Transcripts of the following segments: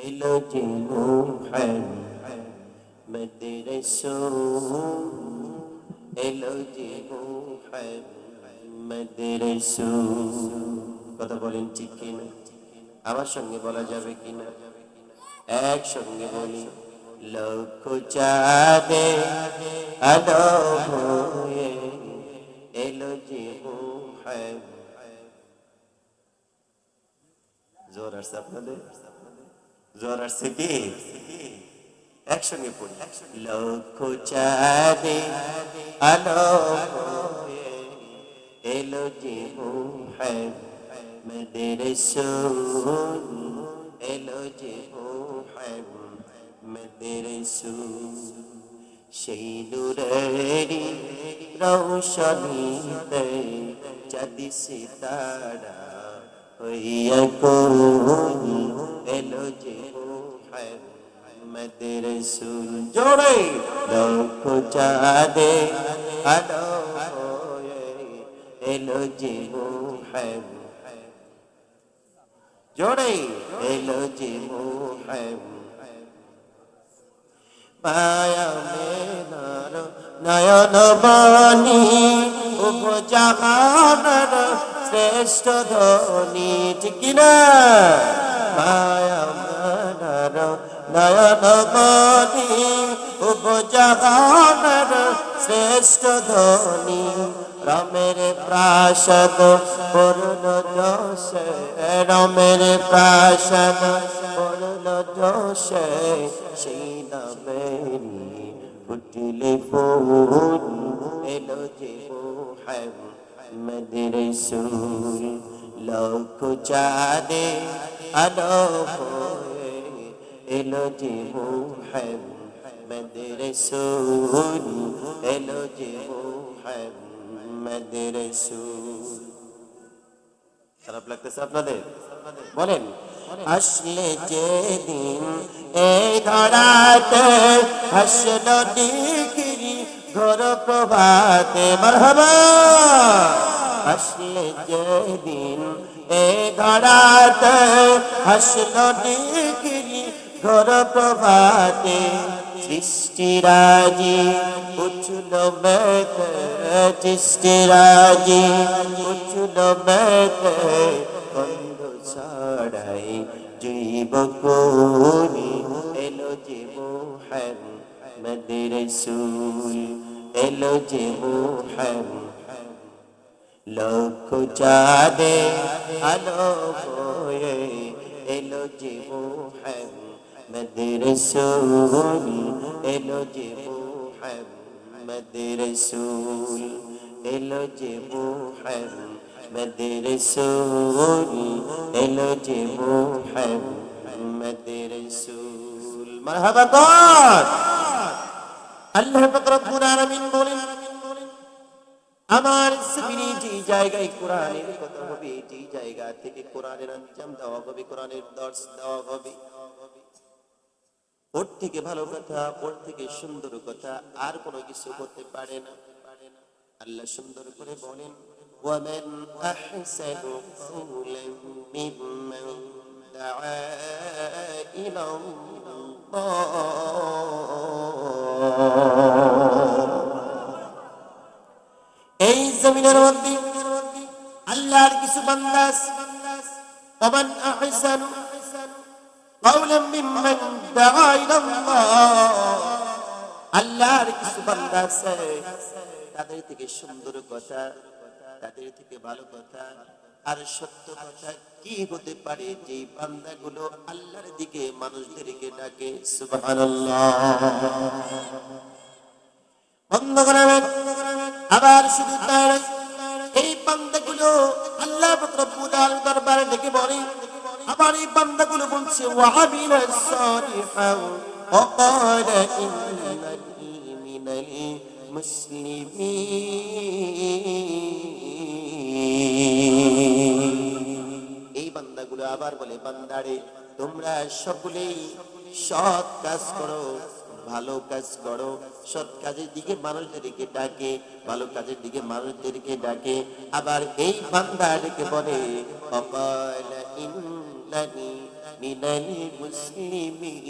এলো যে মুহাম্মদ রাসূল, এলো যে মুহাম্মদ রাসূল। কথা বলেন ঠিক কিনা? আমার সঙ্গে বলা যাবে কিনা? একসঙ্গে বলি, লক্ষ চাঁদে আলো হয়ে এলো যে মুহাম্মদ। জোর আসছে আপনাদের? জোর আসছে কি? একসঙ্গে পড়ি, লক্ষ চাঁদে আলো হয়ে এলো যে মুহাম্মদ রাসূল, এলো যে মুহাম্মদ রাসূল। সেই নূরেরই রৌশনীতে চাঁদ সিতারা হইয়া কোন এলো যে মুহাম্মদ রাসূল। জোরে লক্ষ চাঁদে আলো হয়ে এলো যে মুহাম্মদ, জোরে এলো যে মুহাম্মদ। মায়া মেনার নয়ন বাণী, উপজাহানের শ্রেষ্ঠ ধ্বনি, ঠিক কিনা? মায়া মেনার নয়ন বাণী, উপজাহানের শ্রেষ্ঠ ধ্বনি। রামের প্রাসাদ পূর্ণ যশে, রামের প্রাসাদ পূর্ণ যশে, সেই নামেরই ফুটিলে ফুল এলো যে মুহাম্মদ রাসূল। লক্ষ চাঁদে আলো হয়ে এলো যে মুহাম্মদ রাসূল, এলো যে মুহাম্মদ রাসূল। খারাপ লাগতেছে আপনাদের? বলেন, আসলে যেদিন এই ধরাতে হাসলো ডিগ্রি ঘোর প্রভাতে, মারহাবা। আসলে যেদিন এই ধরাতে হাসলো ডিগ্রি ঘোর প্রভাতে, সৃষ্টিরাজি উঠল মেতে, সৃষ্টিরাজি উঠল মেতে, বন্ধ ছড়াই জীব কোনি এলো যে মুহাম্মদ রাসূল, এলো যে মুহাম্মদ। লক্ষ চাঁদে আলো হয়ে এলো যে মুহাম্মদ রাসূল, এলো যে মুহাম্মদ রাসূল, এলো যে মুহাম্মদ রাসূল, এলো যে মুহাম্মদ রাসূল। মারহাবা কর। আল্লাহ পাক রব্বুল আলামিন বলেন, আমার জমিনে যে জায়গায় কোরআনের কথা হবে, যে জায়গা থেকে কোরআনের আঞ্জাম দেওয়া হবে, কোরআনের দর্শ দেওয়া হবে, ওর থেকে ভালো কথা, ওর থেকে সুন্দর কথা আর কোনো কিছু করতে পারে না। আল্লাহ সুন্দর করে বলেন, ওয়ামান আহসানু কওলান মিম্মান দাআ ইলাল্লাহ। এই জমিনের মধ্যে আল্লাহর কিছু বান্দা আছে, ওয়ামান আহসানু কওলান মিম্মান দাআ ইলাল্লাহ। আল্লাহর কিছু বান্দা আছে, তাদের থেকে সুন্দর কথা, তাদের থেকে ভালো কথা আর সত্য কথা কি হতে পারে? যে বান্দাগুলো আল্লাহর দিকে মানুষদেরকে ডাকে। সুবহানাল্লাহ। বন্ধ করাবেন। আবার শুধু তাই নয়, এই বান্দাগুলো আল্লাহ রব্বুল আলামিন দরবারে ডেকে বলে, আবার এই বান্দাগুলো বলছে, ওয়াবিলাস সালিহান ওয়া ক্বালা ইন্নানি মিনাল মুসলিমিন। এই বান্দাগুলো আবার বলে, বান্দারে তোমরা সকলেই সৎ কাজ করো, ভালো কাজ করো। সৎ কাজের দিকে মানুষদেরকে ডাকে, ভালো কাজের দিকে মানুষদেরকে ডাকে। আবার এই বান্দাদেরকে বলে, ফাকালা ইন্নানি মিনাল মুসলিমিন,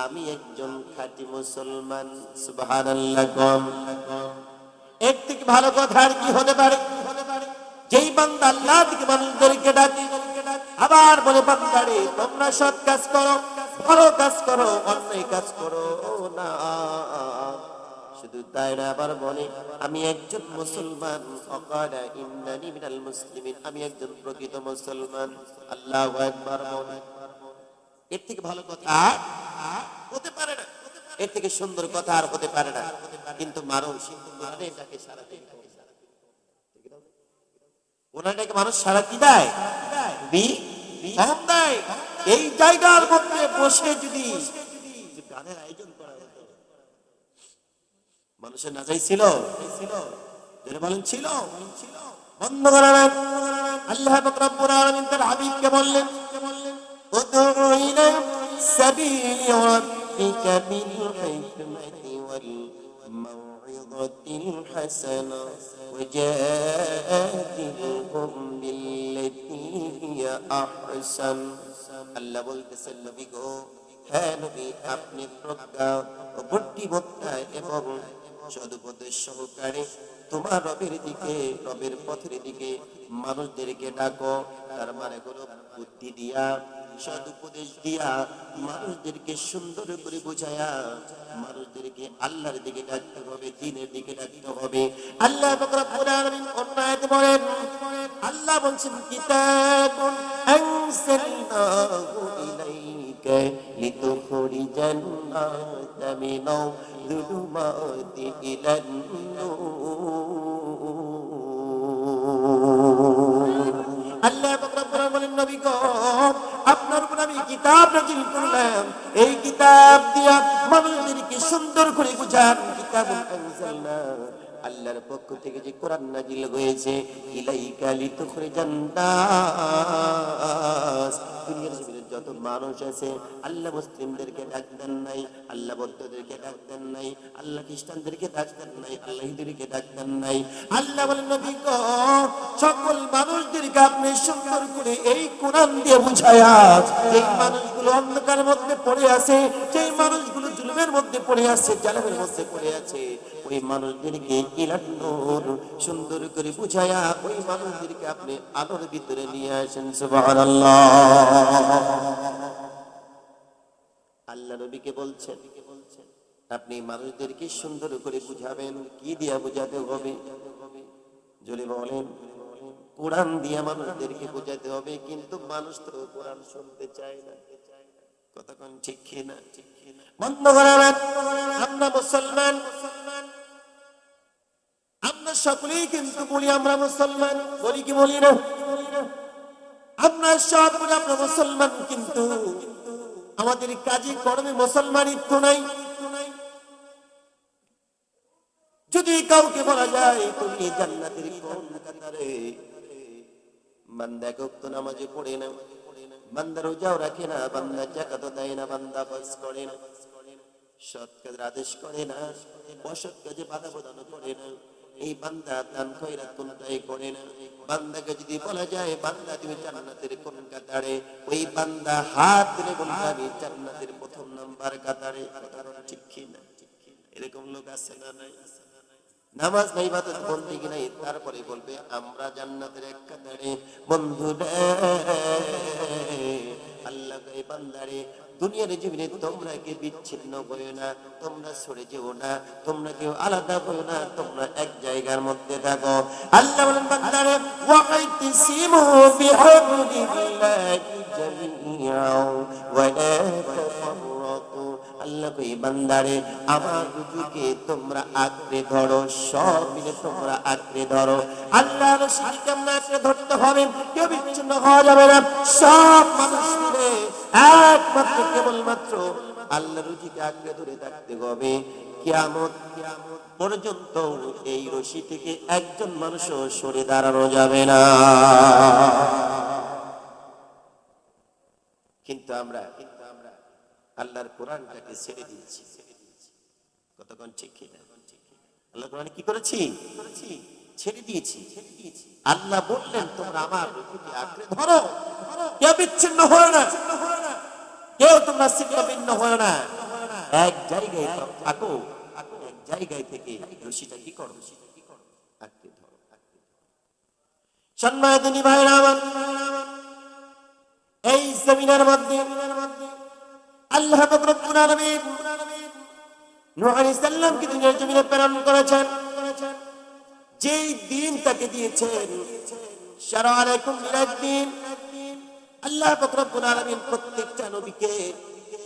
আমি একজন খাঁটি মুসলমান। সুবহানাল্লাহ। এর থেকে ভালো কথা আর কি হতে পারে? যেই বান্দা আল্লাহ থেকে মানুষদেরকে ডাকে, আবার বলে বান্দারে তোমরা সৎ কাজ করো, ভালো কাজ করো, অন্যায় কাজ করো না। শুধু তাই না, আবার বলে আমি একজন মুসলমান। ফাকালা ইন্নানি মিনাল মুসলিমিন, আমি একজন প্রকৃত মুসলমান। আল্লাহু আকবার। এর থেকে ভালো কথা হতে পারে না, এর থেকে সুন্দর কথা আর হতে পারে না। কিন্তু মানুষ এটাকে সারা দিন, ওনাটাকে মানুষ সারা কি দেয়? দেয়। এই জায়গার মধ্যে বসে যদি গানের আয়োজন করা হতো, মানুষের না চাইছিল? বলেন ছিল? বন্ধ করা না। আল্লাহ পাক রব্বুল আলামিন তার হাবিবকে বললেন, উদউ ইলা সাবিলি রাব্বিকা বিল হিকমাতি ওয়াল মাউইযাতিল হাসানা ওয়াজাদিলহুম বিল্লাতী হিয়া আহসান। আল্লাহ বলতেছেন, নবী গো, হ্যাঁ নবী, আপনি প্রজ্ঞা ও বুদ্ধিমত্তা এবং সদুপদেশ সহকারে তোমার রবের দিকে, রবের পথের দিকে মানুষদেরকে ডাকো। তার মানে হলো বুদ্ধি দিয়া, সদুপদেশ দিয়া, মানুষদেরকে সুন্দর করে বুঝায়া মানুষদেরকে আল্লাহর দিকে ডাকতে হবে, দ্বীনের দিকে ডাকতে হবে। আল্লাহ পাক রব্বুল আলামিন অন্য আয়াতে বলেন, আল্লাহ বলছেন, কিতাবুন আনসালনাহু ইলাইকা লিতুখরিজান নাসা মিনাল যুলুমাতি ইলান নূর। আল্লাহ পাক রব্বুল আলামিন বলেন, নবী গো, আপনার উপর আমি কিতাব নাযিল করলাম, এই কিতাব দিয়া মানুষদেরকে সুন্দর করে বুঝান। কিতাবুন আনসালনা, আল্লাহর পক্ষ থেকে যে কোরআন নাযিল হয়েছে, ইলাইকা লিতুখরিজান নাস, দুনিয়ার জমিনে যত মানুষ আছে, আল্লাহ মুসলিমদেরকে ডাক দেন নাই, আল্লাহ বৌদ্ধদেরকে ডাক দেন নাই, আল্লাহ খ্রিস্টানদেরকে ডাক দেন নাই, আল্লাহ হিন্দুদেরকে ডাক দেন নাই। আল্লাহ বলেন, নবী গো, সকল মানুষদেরকে আপনি সুন্দর করে এই কোরআন দিয়ে বুঝায়া, যেই মানুষগুলো অন্ধকারের মধ্যে পড়ে আছে, যেই মানুষগুলো জুলুমের মধ্যে পড়ে আছে, জালেমের মধ্যে পড়ে আছে, ওই মানুষদেরকে ইলান নূর সুন্দর করে বুঝায়া ওই মানুষদেরকে আপনি আলোর ভিতরে নিয়ে আসেন। সুবহানাল্লাহ। আল্লাহ নবীকে বলছেন, আপনি মানুষদেরকে সুন্দর করে বুঝাবেন। কি দিয়া বুঝাতে হবে? যদি বলেন কোরআন দিয়া মানুষদেরকে বুঝাতে হবে, কিন্তু মানুষ তো কোরআন শুনতে চায় না। কতক্ষণ ঠিক কি না? বন্ধ করেন। আমরা মুসলমান, আমরা সকলেই কিন্তু বলি আমরা মুসলমান, বলি কি বলি না? আমরা সব বলি আমরা মুসলমান, কিন্তু আমাদের কাজে কর্মে মুসলমানিত্ব নাই। যদি কাউকে বলা যায় তুমি জান্নাতের কোন কাতারে, বান্দা এক ওয়াক্ত নামাজে পড়ে না, বান্দা রোজাও রাখে না, বান্দা যাকাত দেয় না, বান্দা হজ করে না, সৎ কাজের আদেশ করে না, অসৎ কাজে বাধা প্রদান করে না, এই বান্দা দান খয়রাত কোনটাই করে না। বান্দাকে যদি বলা যায় বান্দা তুমি জান্নাতের কোন কাতারে, ওই বান্দা হাত তুলে বলবে আমি জান্নাতের প্রথম নাম্বার কাতারে। ঠিক কি না? এরকম লোক আছে না নাই? নামাজ নাই, ইবাদত বন্দেগী নাই, তারপরে বলবে আমরা জান্নাতের এক কাতারে। বন্ধু রে, আল্লাহ কয় বান্দারে, দুনিয়ার জীবনে তোমরা কে বিচ্ছিন্ন করো না, তোমরা সরে যেও না, তোমরা কেউ আলাদা করো না, তোমরা এক জায়গার মধ্যে থাকো। আল্লাহ বলেন বান্দারে, ওয়াইতিসিমু বিহাবলিল্লাহি জামিআন ওয়া লা তাফাররাকু। আল্লাহ কই বান্দারে, আমার রুজুকে তোমরা আঁকড়ে ধরো, সব মিলে তোমরা আঁকড়ে ধরো। আল্লাহর রশিকে আমরা আঁকড়ে ধরতে হবে, কেউ বিচ্ছিন্ন হওয়া যাবে না। সব মানুষ মিলে একমাত্র কেবলমাত্র আল্লাহর রশিকে আঁকড়ে ধরে থাকতে হবে কিয়ামত পর্যন্ত। এই রশি থেকে একজন মানুষও সরে দাঁড়ানো যাবে না। কিন্তু আমরা আল্লাহর কোরআনটাকে ছেড়ে দিয়েছি। কতক্ষণ ঠিক কিনা? আল্লাহ কোরআন কি করেছি? ছেড়ে দিয়েছি। আল্লাহ বললেন তোমরা আমার রুকুকে আঁকড়ে ধরো, কেউ বিচ্ছিন্ন হয় না, কেউ তোমরা ছিন্ন ভিন্ন হয় না, এক জায়গায় থাকো, এক জায়গায় থেকে রশিটা কি করো, আঁকড়ে ধরো। সম্মানিত ভাইরা আমার, এই জমিনের মধ্যে আল্লাহ পাক রব্বুল আলামিন নূহ আলাইহিস সালামকে দুনিয়ার জমিনে প্রেরণ করেছেন। যেই দিন তাকে দিয়েছেন শারআ আলাইকুম মিনাদ দ্বীন, আল্লাহ পাক রব্বুল আলামিন প্রত্যেকটা নবীকে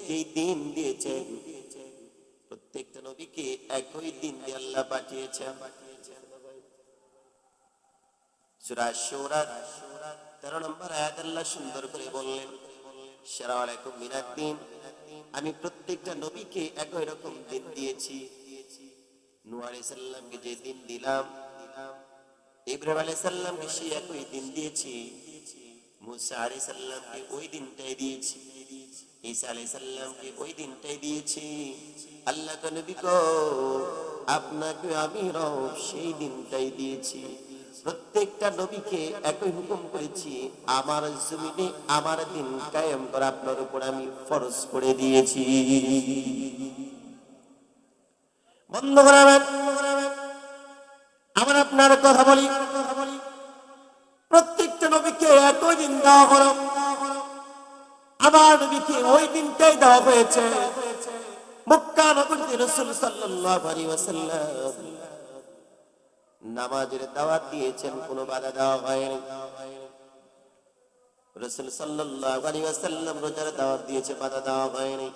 যেই দিন দিয়েছেন, প্রত্যেকটা নবীকে একই দিন দিয়ে আল্লাহ পাঠিয়েছেন। সূরা আশ-শুরা 13 নম্বর আয়াত আল্লাহ সুন্দর করে বললেন, শারআ আলাইকুম মিনাদ দ্বীন, আমি প্রত্যেকটা নবীকে একই রকম দিন দিয়েছি। নূহ আলাইহিস সালামকে যে দিন দিলাম, ইব্রাহিম আলাইহিস সালামকে সেই একই দিন দিয়েছি, মুসা আলাইহিস সালামকে ওই দিনটাই দিয়েছি, ঈসা আলাইহিস সালামকে ওই দিনটাই দিয়েছি। আল্লাহ কে নবী গো, আপনাকে আমি রব সেই দিনটাই দিয়েছি। প্রত্যেকটা নবীকে একই হুকুম করেছি, আমার জমিনে আমার দিন কায়েম করা আপনার উপর আমি ফরজ করে দিয়েছি। বন্ধ করাবেন, আমার আপনার কথা বলি, প্রত্যেকটা নবীকে একই দিন দেওয়া হলো, আমার নবীকে ওই দিনটাই দেওয়া হয়েছে। মক্কা নগরীতে রাসূল সাল্লাল্লাহু আলাইহি ওয়াসাল্লাম নামাজের দাওয়াত দিয়েছেন, কোনো বাধা দেওয়া হয়নি। রাসূল সাল্লাল্লাহু আলাইহি ওয়াসাল্লাম রোজার দাওয়াত দিয়েছে, বাধা দেওয়া হয়নি।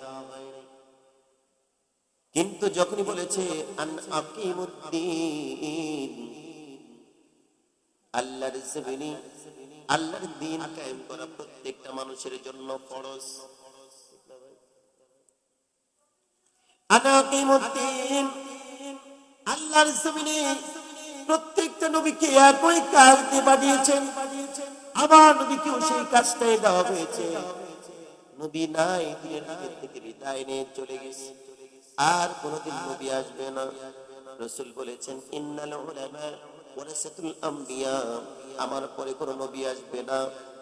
কিন্তু যখনই বলেছে আন আকিমুদ্দিন, আল্লাহর জমিনে আল্লাহর দ্বীন কায়েম করা প্রত্যেকটা মানুষের জন্য ফরজ। আন আকিমুদ্দিন, আল্লাহর জমিনে প্রত্যেকটা নবীকে একই কাজ দিয়ে পাঠিয়েছেন, আমার নবীকেও সেই কাজটাই দেওয়া হয়েছে। নবী নাই, দুনিয়া থেকে বিদায় নিয়ে চলে গেছে, আর কোনদিন নবী আসবে না। রাসূল বলেছেন ইন্নাল উলামা ওয়ারাসাতুল আমবিয়া, আমার পরে কোনো নবী আসবে না,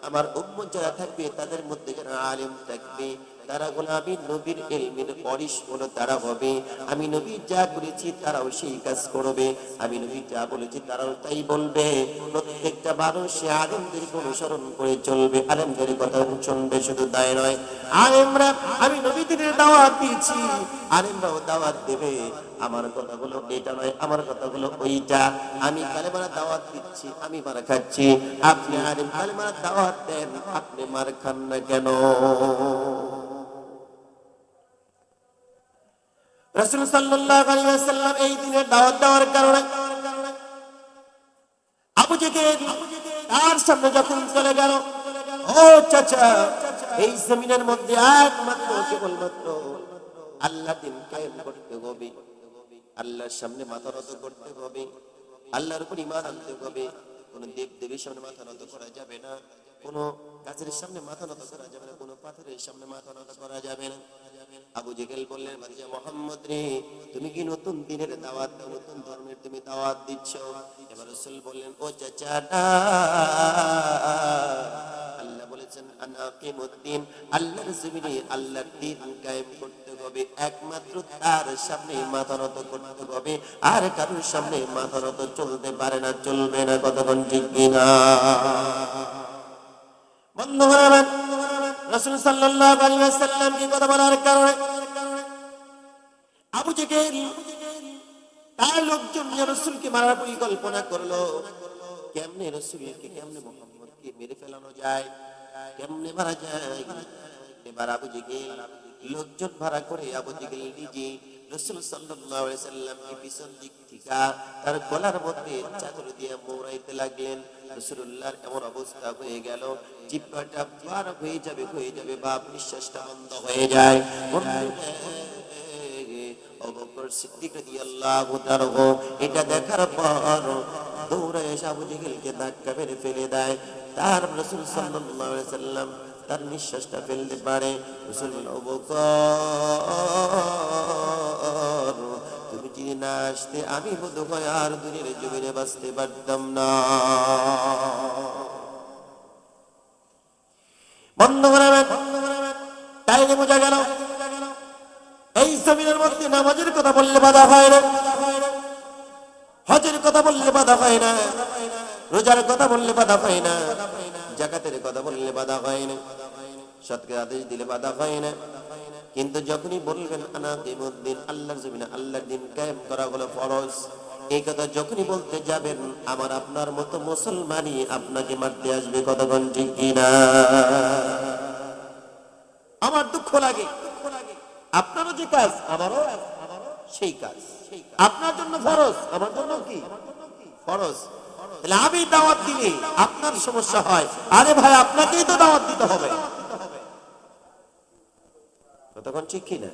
আমার উম্মত যারা থাকবে তাদের মধ্যে যারা আলেম থাকবে তারা গোলামি নবীর ইলমের ওয়ারিস হলো তারা হবে। আমি নবী যা করেছি তারাও সেই কাজ করবে, আমি নবী যা বলেছি তারাও তাই বলবে। প্রত্যেকটা মানুষ আলেমদের অনুসরণ করে চলবে, আলেমদের কথা শুনবে। শুধু তাই নয়, আলেমরা, আমি নবীদের দাওয়াত দিয়েছি, আলেমরাও দাওয়াত দেবে। আমার কথাগুলো এটা নয়, আমার কথাগুলো ওইটা। আমি কালেমার দাওয়াত দিচ্ছি, আমি মার খাচ্ছি, আপনি আলেম কালেমার দাওয়াত দেন, আপনি মার খান না কেন? রাসূল সাল্লাল্লাহু আলাইহি ওয়াসাল্লাম এই দিনের দাওয়াত দেওয়ার কারণে আবু জেহেল তার সামনে যখন চলে গেল, ও চাচা, এই জমিনের মধ্যে একমাত্র কেবলমাত্র আল্লাহ দিন কায়েম করতে হবে, আল্লাহর সামনে মাথা নত করতে হবে, আল্লাহর উপর ঈমান আনতে হবে। কোন দেব দেবীর সামনে মাথা নত করা যাবে না, কোন গাছের সামনে মাথা নত করা যাবে না, কোন পাথরের সামনে মাথা নত করা যাবে না। আবু জেহেল বললেন, ভাতিজা মুহাম্মদ রে, তুমি কি নতুন দিনের দাওয়াত দাও, নতুন ধর্মের তুমি দাওয়াত দিচ্ছ? এবার রাসূল বললেন, ও চাচা, আল্লাহ বলেছেন আনাকিমুদ্দিন, আল্লাহর জমিনে আল্লাহর দ্বীন কায়েম করতে হবে, একমাত্র তার সামনে মাথা নত করতে হবে, আর কারোর সামনে মাথা নত চলতে পারে না, চলবে না। কতক্ষণ ঠিক কিনা? বন্ধু হবেন, রাসূল সাল্লাল্লাহু আলাইহি ওয়াসাল্লাম কি কথা বলার কারণে আবু জেহেল তার লোকজন রাসূলকে মারার পরিকল্পনা করলো। কেমনে রাসূলকে, কেমনে মুহাম্মদকে মেরে ফেলানো যায়, কেমনে মারা যায়? এবার আবু জেহেল লোকজন ভাড়া করে আবু জেহেল নিজে রাসূল সাল্লাল্লাহু আলাইহি ওয়াসাল্লামকে পিছন দিক থেকে তার গলার মধ্যে চাদর দিয়ে মোড়াইতে লাগলেন। রাসূলুল্লাহর এমন অবস্থা হয়ে গেল, জিহ্বাটা বার হয়ে যাবে, বাপ নিঃশ্বাসটা বন্ধ হয়ে যায়। আবু বকর সিদ্দিক রাদিয়াল্লাহু তাআলা এটা দেখার পর দৌড়ে এসে আবু জেহেলকে ধাক্কা মেরে ফেলে দেয়। তার রাসূল সাল্লাল্লাহু আলাইহি ওয়াসাল্লাম তার নিঃশ্বাসটা ফেলতে পারে। রাসূল বললেন, আবু বকর, তুমি যদি না আসতে আমি বোধহয় আর দুনিয়ার জমিনে বাঁচতে পারতাম না। বন্ধ করে তাইলে বোঝা গেল এই জমিনের মধ্যে নামাজের কথা বললে বাধা হয় না, হজের কথা বললে বাধা হয় না, রোজার কথা বললে বাধা হয় না, যাকাতের কথা বললে বাধা হয় না, সৎকার আদেশ দিলে বাধা হয় না। কিন্তু যখনই বলবেন আনাকিমুদ্দিন, আল্লাহর জমিনে আল্লাহর দিন কায়েম করা হলো ফরজ, এই কথা যখনই বলতে যাবেন আমার আপনার মতো মুসলমানই আপনাকে মারতে আসবে। কতক্ষণ ঠিক কিনা? আমার দুঃখ লাগে, আপনারও যে কাজ আমারও সেই কাজ, আপনার জন্য ফরজ আমার জন্য কি ফরজ। তাহলে আমি দাওয়াত দিলে আপনার সমস্যা হয়, আরে ভাই আপনাকেই তো দাওয়াত দিতে হবে। তখন ঠিক কিনা?